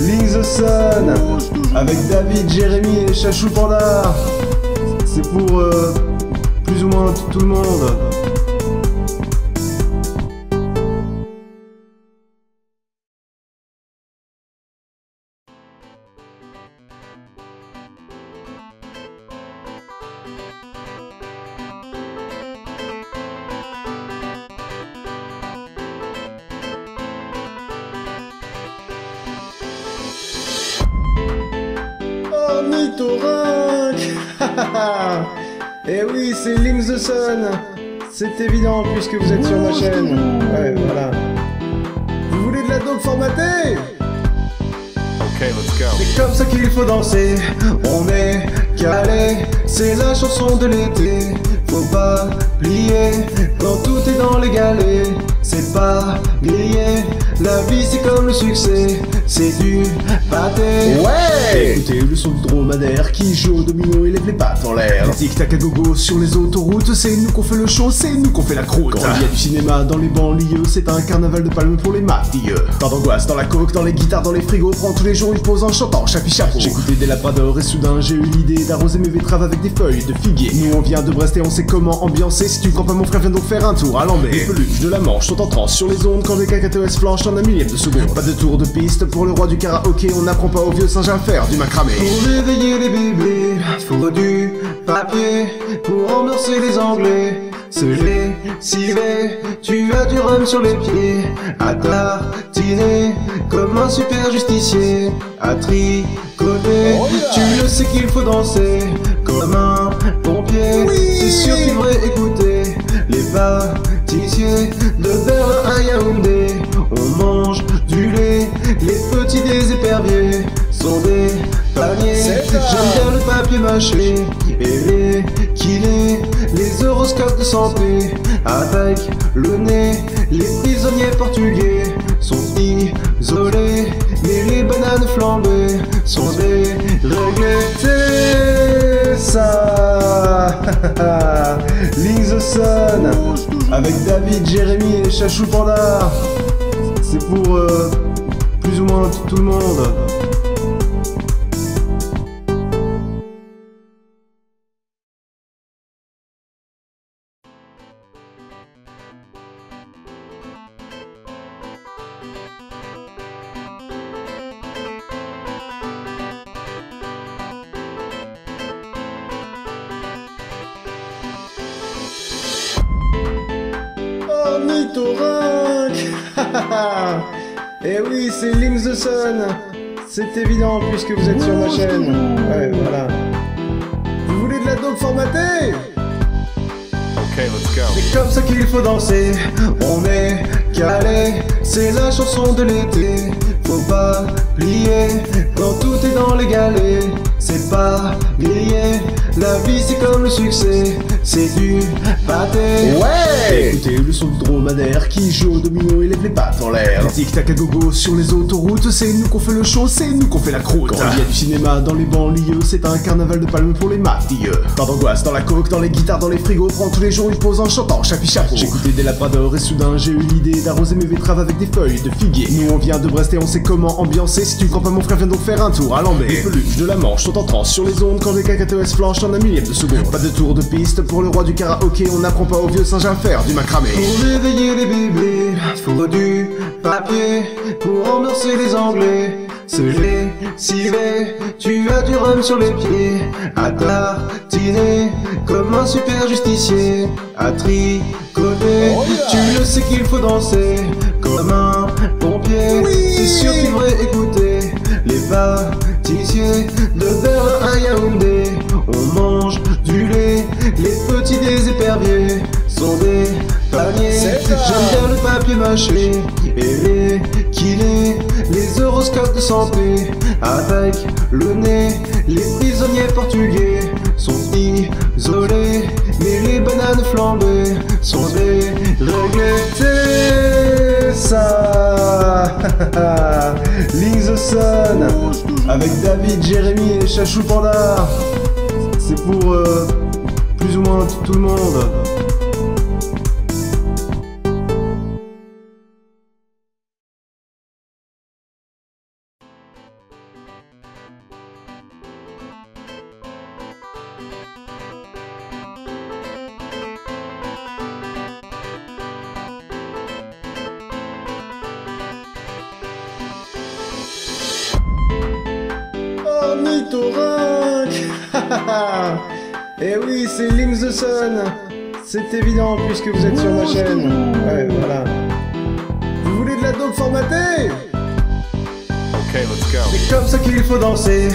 Link the Sun avec David, Jérémy et Chachou Panda. C'est pour plus ou moins tout le monde. Ornithorynque. Et oui, c'est Link the Sun. C'est évident puisque vous êtes sur ma chaîne. Ouais, voilà. Vous voulez de la dope formatée? Okay, let's go. C'est comme ça qu'il faut danser, on est calé. C'est la chanson de l'été, faut pas plier. Quand tout est dans les galets, c'est pas grillé. la vie c'est comme le succès, c'est du pâté. Ouais. Écoutez le son du dromadaire qui joue au domino et lève les pattes en l'air. Tic-tac à gogo sur les autoroutes, c'est nous qu'on fait le show, c'est nous qu'on fait la croûte. Quand il y a du cinéma dans les banlieues, c'est un carnaval de palmes pour les mafieux. Pas d'angoisse dans la coke, dans les guitares, dans les frigos, prends tous les jours une pause en chantant chapi chapeau. J'écoutais des labradors et soudain j'ai eu l'idée d'arroser mes betteraves avec des feuilles de figuier. Nous on vient de Brest et on sait comment ambiancer. Si tu crois pas mon frère, viens donc faire un tour à Lambert. Les peluches de la Manche sont en transe sur les ondes quand les KKTS flanchent en un millième de seconde. Pas de tour de piste pour le roi du karaoké, on n'apprend pas au vieux singe à faire du macramé. Pour réveiller les bébés, faut du papier. Pour ambiancer les Anglais, se lessiver. Tu as du rhum sur les pieds, à tartiner comme un super justicier, à tricoter. Tu le sais qu'il faut danser comme un pompier. C'est sûr qu'il devrait écouter les pâtissiers de Berlin à Yaoundé. On mange du lait, les petits des éperviers sont des paniers. J'aime bien le papier mâché et les kinés, les horoscopes de santé avec le nez. Les prisonniers portugais sont isolés, mais les bananes flambées sont déréglées. C'est ça. Link the Sun avec David, Jérémy et Chachou Panda. C'est pour plus ou moins tout le monde. Ornithorynque. Eh oui, c'est Link the Sun. C'est évident puisque vous êtes sur ma chaîne. Ouais, voilà. Vous voulez de la dope formatée? Okay, let's go. C'est comme ça qu'il faut danser. On est calé, c'est la chanson de l'été. Faut pas plier quand tout est dans les galets. C'est pas grillé, la vie c'est comme le succès, c'est du pâté. Ouais. Écoutez le son du dromadaire qui joue au domino et lève les pattes en l'air. Tic-tac à gogo sur les autoroutes, c'est nous qu'on fait le show, c'est nous qu'on fait la croûte. Quand il y a du cinéma dans les banlieues, c'est un carnaval de palmes pour les mafieux. Pas d'angoisse dans la coke, dans les guitares, dans les frigos, prends tous les jours une pause en chantant chapi chapeau. J'écoutais des labradors et soudain j'ai eu l'idée d'arroser mes betteraves avec des feuilles de figuier. Nous on vient de Brest et on sait comment ambiancer. Si tu crois pas mon frère, viens donc faire un tour à Lambert. Les peluches de la Manche sont en transe sur les ondes quand les KKTS flanchent en un millième de seconde. Pas de tour de piste pour le roi du karaoké, on n'apprend pas au vieux singe à faire du macramé. Pour réveiller les bébés, faut du papier. Pour ambiancer les Anglais, se lessiver. Tu as du rhum sur les pieds, à tartiner comme un super justicier, à tricoter. Tu le sais qu'il faut danser comme un pompier. C'est sûr qu'il devrait écouter les pâtissiers de Berlin à Yaoundé. On mange du lait, les petits des éperviers sont des paniers. J'aime bien le papier mâché et les kinés, les horoscopes de santé avec le nez. Les prisonniers portugais sont isolés, mais les bananes flambées sont déréglées. C'est ça. Link the Sun avec David, Jérémy et Chachou Panda. C'est pour plus ou moins tout le monde. Ornithorynque. Eh oui, c'est Link the Sun. C'est évident puisque vous êtes sur ma chaîne. Ouais, voilà. Vous voulez de la dope formatée? Okay, let's go. C'est comme ça qu'il faut danser.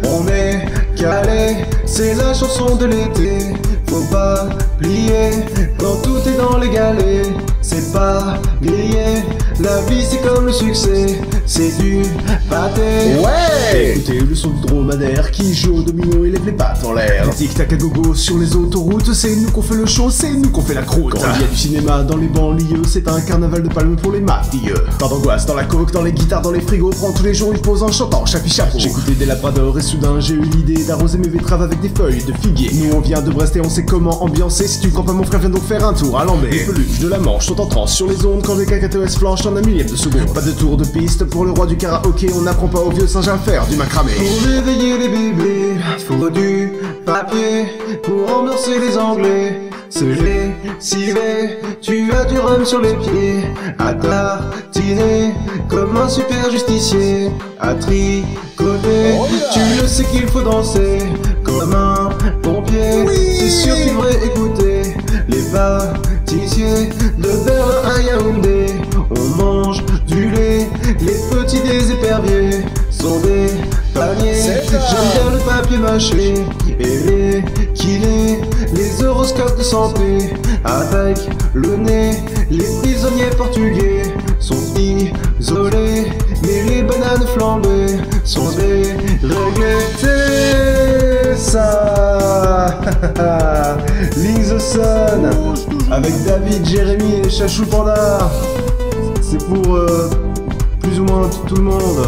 On est calé, c'est la chanson de l'été. Faut pas plier quand tout est dans les galets. C'est pas grillé, la vie c'est comme le succès, c'est du pâté. Ouais. Écoutez le son du dromadaire qui joue au domino et lève les pattes en l'air. Tic-tac à gogo sur les autoroutes, c'est nous qu'on fait le show, c'est nous qu'on fait la croûte. Quand il y a du cinéma dans les banlieues, c'est un carnaval de palmes pour les mafieux. Pas d'angoisse dans la coke, dans les guitares, dans les frigos, prends tous les jours une pause en chantant chapi chapeau. J'écoutais des labradors et soudain j'ai eu l'idée d'arroser mes betteraves avec des feuilles de figuier. Nous on vient de Brest et on sait comment ambiancer. Si tu crois pas mon frère, viens donc faire un tour à Lambé. Les peluches de la Manche sont en transe sur les ondes quand les cacatoès flanchent en un millième de seconde. Pas de tour de piste pour le roi du karaoké, on n'apprend pas aux vieux singes à faire du macramé. Pour réveiller les bébés, faut du papier. Pour ambiancer les Anglais, se lessiver. Tu as du rhum sur les pieds, à tartiner comme un super justicier, à tricoter. Tu le sais qu'il faut danser comme un pompier. C'est sûr qu'il devrait écouter les pâtissiers de Berlin à Yaoundé. On mange du lait, les petits des éperviers sont des paniers. J'aime bien le papier mâché et les kinés, les horoscopes de santé avec le nez. Les prisonniers portugais sont isolés, mais les bananes flambées sont déréglées. C'est ça. Link the Sun avec David, Jérémy et Chachou Panda. C'est pour plus ou moins tout le monde.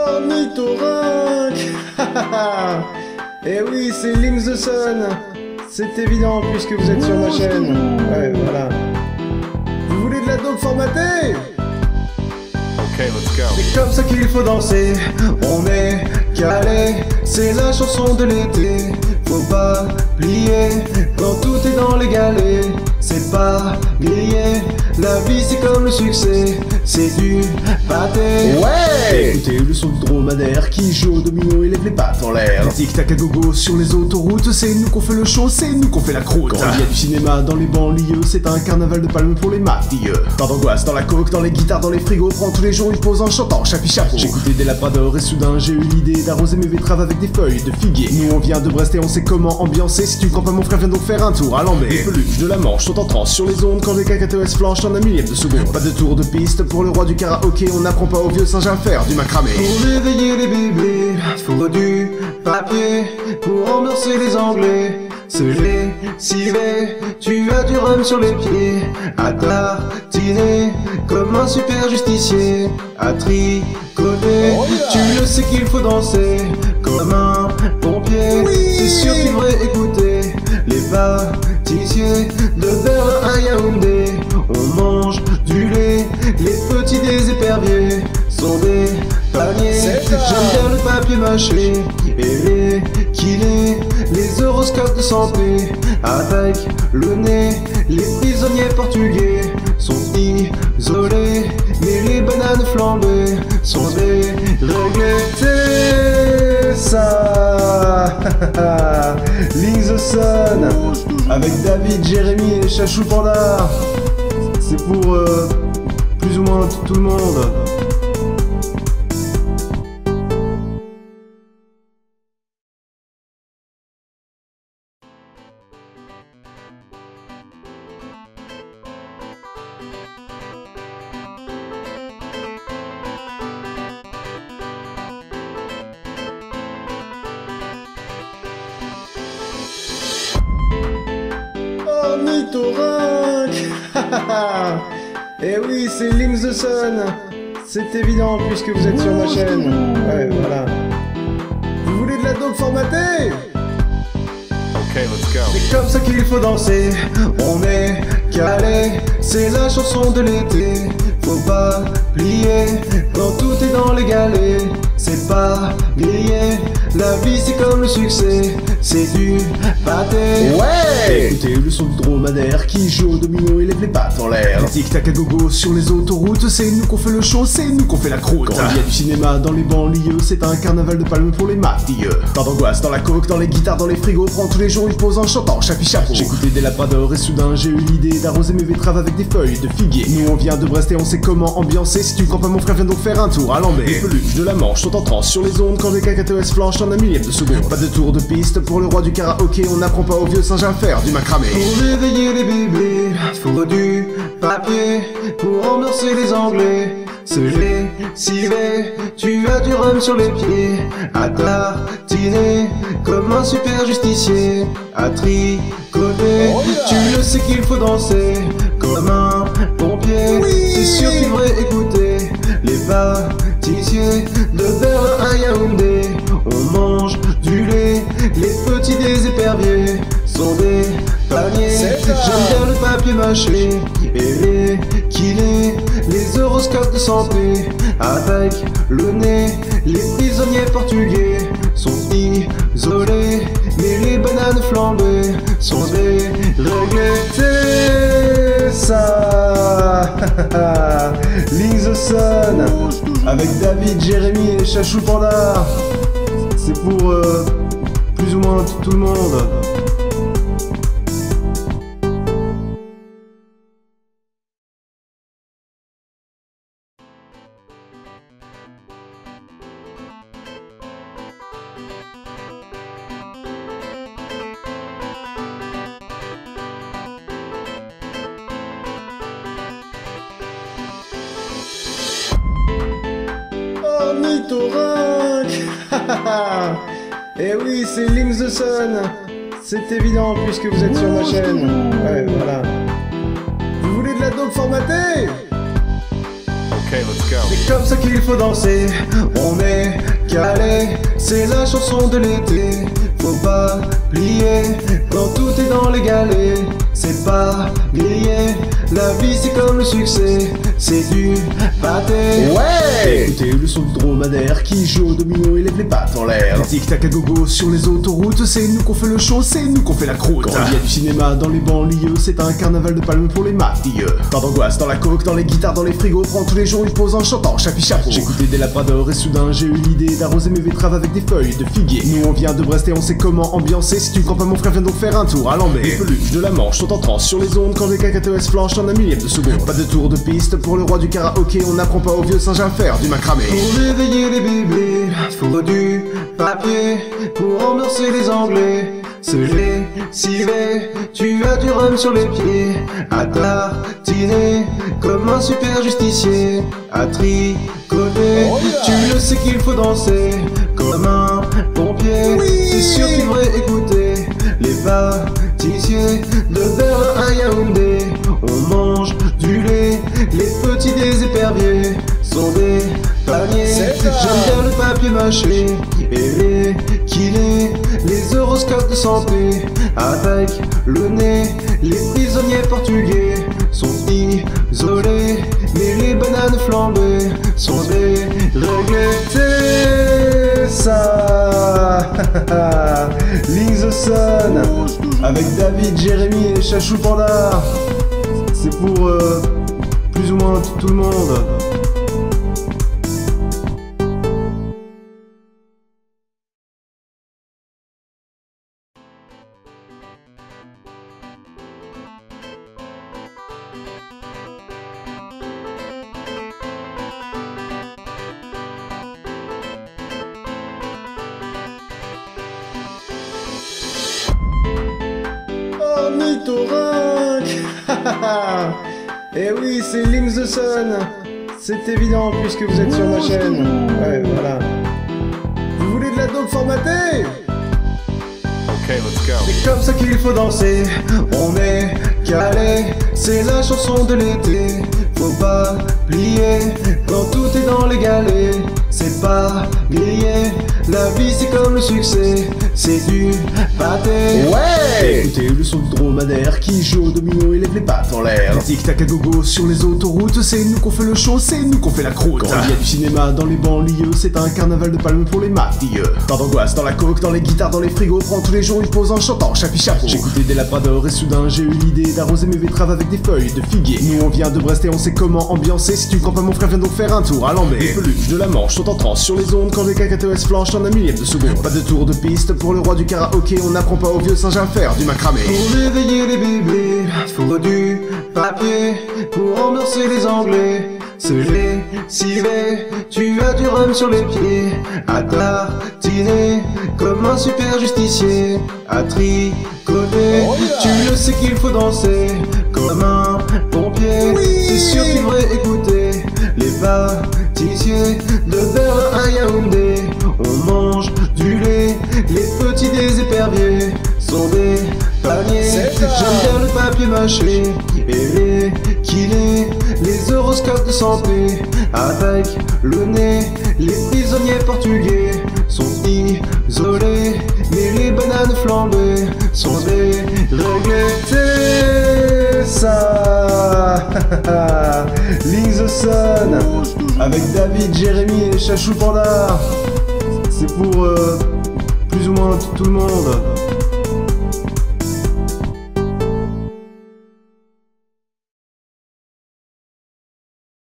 Ornithorynque. Et oui, c'est Link the Sun. C'est évident puisque vous êtes sur ma chaîne. Ouais, voilà. Vous voulez de la dope formatée? Okay, let's go. C'est comme ça qu'il faut danser, on est calé, c'est la chanson de l'été. Faut pas plier, quand tout est dans les galets, c'est pas grillé. La vie c'est comme le succès, c'est du pâté. Ouais. Écoutez le son du dromadaire qui joue au domino et lève les pattes en l'air. Tic-tac à gogo sur les autoroutes, c'est nous qu'on fait le show, c'est nous qu'on fait la croûte. Quand il y a du cinéma dans les banlieues, c'est un carnaval de palmes pour les mafieux. Pas d'angoisse dans la coke, dans les guitares, dans les frigos, prends tous les jours une pause en chantant chapi chapeau. J'écoutais des labradors et soudain j'ai eu l'idée d'arroser mes betteraves avec des feuilles de figuier. Nous on vient de Brest et on sait comment ambiancer. Si tu crois pas mon frère, viens donc faire un tour à Lambé. Les peluches de la Manche sont en transe sur les ondes quand les cacatoès flanchent en un millième de seconde. Pas de tour de piste pour le roi du karaoké, on n'apprend pas aux vieux singes à faire du macramé. Pour réveiller les bébés, faut du papier. Pour ambiancer les Anglais, se lessiver. Tu as du rhum sur les pieds, à tartiner comme un super justicier, à tricoter. Tu le sais qu'il faut danser comme un pompier. C'est sûr qu'il devrait écouter les pâtissiers de Berlin à Yaoundé. On mange du lait, les petits des éperviers sont des paniers. J'aime bien le papier mâché et les kinés, les horoscopes de santé avec le nez. Les prisonniers portugais sont isolés, mais les bananes flambées sont déréglées. C'est ça. Link the Sun avec David, Jérémy et Chachou Panda. C'est pour plus ou moins tout le monde. Ornithorynque. Et oui, c'est Link the Sun. C'est évident puisque vous êtes sur ma chaîne. Ouais, voilà. Vous voulez de la dope formatée? Okay, let's go. C'est comme ça qu'il faut danser, on est calé, c'est la chanson de l'été. Faut pas plier, quand tout est dans les galets, c'est pas grillé. La vie c'est comme le succès, c'est du pâté. Ouais! Écoutez le son du dromadaire qui joue au domino et lève les pattes en l'air. Tic-tac à gogo sur les autoroutes, c'est nous qu'on fait le show, c'est nous qu'on fait la croûte. Quand il y a du cinéma dans les banlieues, c'est un carnaval de palmes pour les mafieux. Pas d'angoisse dans la coke, dans les guitares, dans les frigos, prends tous les jours une pause en chantant chapi chapeau. J'écoutais des labradors et soudain j'ai eu l'idée d'arroser mes betteraves avec des feuilles de figuier. Nous on vient de Brest et on sait comment ambiancer. Si tu crois pas mon frère, viens donc faire un tour à Lambé. Les peluches de la Manche sont en transe sur les ondes quand les cacatoès flanchent en un millième de seconde. Pas de tour de piste pour le roi du karaoké, on n'apprend pas au vieux singe à faire du macramé. Pour réveiller les bébés, faut du papier. Pour endorser les Anglais, se lessiver. Tu as du rhum sur les pieds, à tartiner comme un super justicier. À tricoter, tu le sais qu'il faut danser comme un pompier. C'est sûr qu'il devrait écouter les pâtissiers de Berlin à Yaoundé. On mange du lait, les petits des éperviers sont des paniers. J'aime bien le papier mâché et les kinés, les horoscopes de santé avec le nez. Les prisonniers portugais sont isolés, mais les bananes flambées sont déréglées. C'est ça. Link the Sun avec David, Jérémy et Chachou Panda. C'est pour plus ou moins tout le monde. Ornithorynque. Et oui, c'est Link the Sun. C'est évident puisque vous êtes sur ma chaîne. Ouais, voilà. Vous voulez de la dope formatée? Okay, let's go. C'est comme ça qu'il faut danser. On est calé, c'est la chanson de l'été. Faut pas plier quand tout est dans les galets. C'est pas grillé, la vie c'est comme le succès, c'est du pâté. Ouais! Écoutez le son du dromadaire qui joue au domino et lève les pattes en l'air. Tic-tac à gogo sur les autoroutes, c'est nous qu'on fait le show, c'est nous qu'on fait la croûte. Quand il y a du cinéma dans les banlieues, c'est un carnaval de palmes pour les mafieux. Pas d'angoisse dans la coke, dans les guitares, dans les frigos, prends tous les jours une pause en chantant chapi chapeau. J'écoutais des labradors et soudain j'ai eu l'idée d'arroser mes betteraves avec des feuilles de figuier. Nous on vient de Brest et on sait comment ambiancer. Si tu crois pas mon frère, viens donc faire un tour à Lambé. Les peluches de la Manche sont en transe sur les ondes quand les cacatoès flanchent en un millième de seconde. Pas de tour de piste pour le roi du karaoké, on n'apprend pas au vieux singe à faire du macramé. Pour réveiller les bébés, faut du papier. Pour endorser les Anglais, se lessiver. Tu as du rhum sur les pieds, à tartiner comme un super justicier. À tricoter, tu le sais qu'il faut danser comme un pompier. C'est sûr qu'il devrait écouter les pâtissiers de Berlin à Yaoundé. On mange du lait, les petits des éperviers sont des paniers. J'aime bien le papier mâché et les kinés, les horoscopes de santé avec le nez. Les prisonniers portugais sont isolés, mais les bananes flambées sont déréglées. C'est ça. Link the Sun avec David, Jérémy et Chachou Panda. C'est pour plus ou moins tout le monde. Ornithorynque. Et oui, c'est Link the Sun. C'est évident puisque vous êtes sur ma chaîne. Ouais, voilà. Vous voulez de la dope formatée? Okay, let's go. C'est comme ça qu'il faut danser. On est calé, c'est la chanson de l'été. Faut pas plier quand tout est dans les galets. C'est pas grillé, La vie c'est comme le succès, c'est du pâté. Ouais. Écoutez le son du dromadaire qui joue au domino et lève les pattes en l'air. Tic-tac à gogo sur les autoroutes, c'est nous qu'on fait le show, c'est nous qu'on fait la croûte. Quand il y a du cinéma dans les banlieues, c'est un carnaval de palmes pour les mafieux. Pas d'angoisse dans la coke, dans les guitares, dans les frigos, prends tous les jours une pause en chantant chapi chapeau. J'écoutais des labradors et soudain j'ai eu l'idée d'arroser mes betteraves avec des feuilles de figuier. Nous on vient de Brest et on sait comment ambiancer. Si tu crois pas mon frère, viens donc faire un tour à Lambert. Les peluches de la Manche sont en transe sur les ondes quand les KKTS flanchent en un millième de seconde. Pas de tour de piste pour le roi du karaoké, on n'apprend pas au vieux singe à faire du macramé. Pour réveiller les bébés, faut du papier. Pour ambiancer les Anglais, se lessiver. Tu as du rhum sur les pieds, à tartiner comme un super justicier, à tricoter. Tu le sais qu'il faut danser comme un pompier. C'est sûr qu'il devrait écouter les pâtissiers de Berlin à Yaoundé. On mange du lait, les petits des éperviers sont des paniers. J'aime bien le papier mâché et les kinés, les horoscopes de santé avec le nez. Les prisonniers portugais sont isolés, mais les bananes flambées sont déréglées. C'est ça. Link the Sun avec David, Jérémy et Chachou Panda. C'est pour plus ou moins tout le monde.